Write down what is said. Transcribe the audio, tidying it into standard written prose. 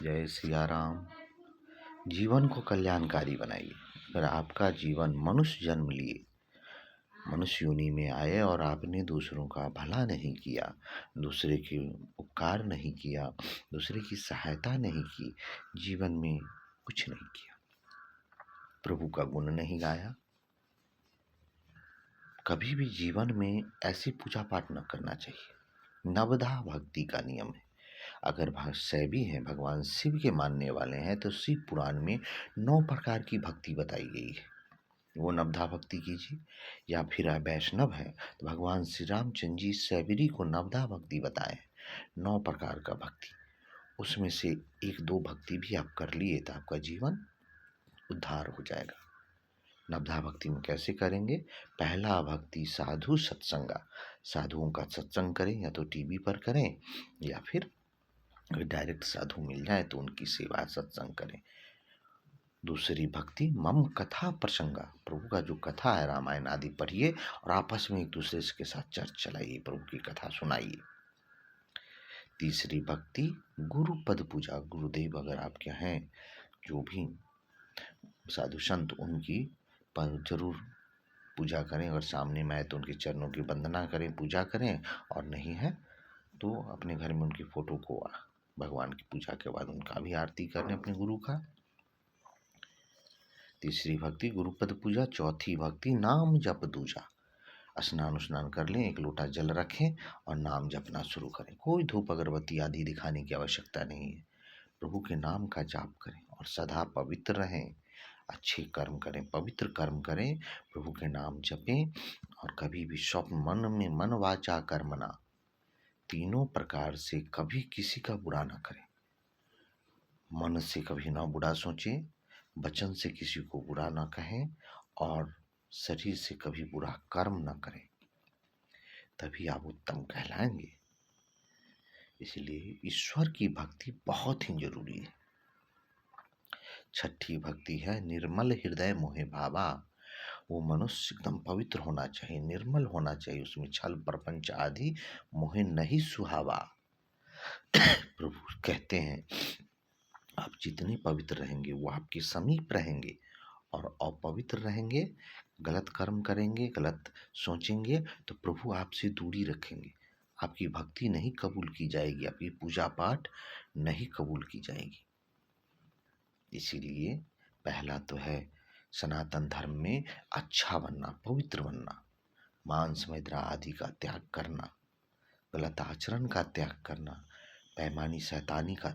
जय सिया राम। जीवन को कल्याणकारी बनाइए। अगर आपका जीवन मनुष्य जन्म लिए, मनुष्य योनि में आए और आपने दूसरों का भला नहीं किया, दूसरे के उपकार नहीं किया, दूसरे की सहायता नहीं की, जीवन में कुछ नहीं किया, प्रभु का गुण नहीं गाया, कभी भी जीवन में ऐसी पूजा पाठ न करना चाहिए। नवधा भक्ति का नियम है। अगर शैवी हैं, भगवान शिव के मानने वाले हैं, तो शिव पुराण में 9 प्रकार की भक्ति बताई गई है। वो नवधा भक्ति कीजिए। या फिर वैष्णव है तो भगवान श्री रामचंद्र जी शैवरी को नवधा भक्ति बताए, 9 प्रकार का भक्ति। उसमें से 1-2 भक्ति भी आप कर लिए तो आपका जीवन उद्धार हो जाएगा। नवधा भक्ति में कैसे करेंगे? पहला भक्ति साधु सत्संगा। साधुओं का सत्संग करें, या तो टीवी पर करें, या फिर अगर डायरेक्ट साधु मिल जाए तो उनकी सेवा सत्संग करें। दूसरी भक्ति मम कथा प्रसंगा। प्रभु का जो कथा है रामायण आदि पढ़िए और आपस में एक दूसरे के साथ चर्चा चलाइए, प्रभु की कथा सुनाइए। तीसरी भक्ति गुरु पद पूजा। गुरुदेव अगर आपके हैं, जो भी साधु संत, उनकी पर जरूर पूजा करें। अगर सामने में आए तो उनके चरणों की वंदना करें, पूजा करें, और नहीं है तो अपने घर में उनकी फोटो को भगवान की पूजा के बाद उनका भी आरती करें अपने गुरु का। तीसरी भक्ति गुरुपद पूजा। चौथी भक्ति नाम जप दूजा। स्नान कर लें, 1 लोटा जल रखें और नाम जपना शुरू करें। कोई धूप अगरबत्ती आदि दिखाने की आवश्यकता नहीं है। प्रभु के नाम का जाप करें और सदा पवित्र रहें। अच्छे कर्म करें, पवित्र कर्म करें, प्रभु के नाम जपें, और कभी भी स्वप्न मन में मन वाचा कर्मणा, तीनों प्रकार से कभी किसी का बुरा ना करें। मन से कभी ना बुरा सोचें, वचन से किसी को बुरा ना कहें, और शरीर से कभी बुरा कर्म ना करें, तभी आप उत्तम कहलाएंगे। इसलिए ईश्वर की भक्ति बहुत ही जरूरी है। छठी भक्ति है निर्मल हृदय मोहे भावा। वो मनुष्य एकदम पवित्र होना चाहिए, निर्मल होना चाहिए, उसमें छल प्रपंच आदि मोहे नहीं सुहावा। प्रभु कहते हैं आप जितने पवित्र रहेंगे वो आपके समीप रहेंगे, और अपवित्र रहेंगे, गलत कर्म करेंगे, गलत सोचेंगे, तो प्रभु आपसे दूरी रखेंगे। आपकी भक्ति नहीं कबूल की जाएगी, आपकी पूजा पाठ नहीं कबूल की जाएगी। इसीलिए पहला तो है सनातन धर्म में अच्छा बनना, पवित्र बनना, मांस मैद्रा आदि का त्याग करना, गलत आचरण का त्याग करना, बेईमानी शैतानी का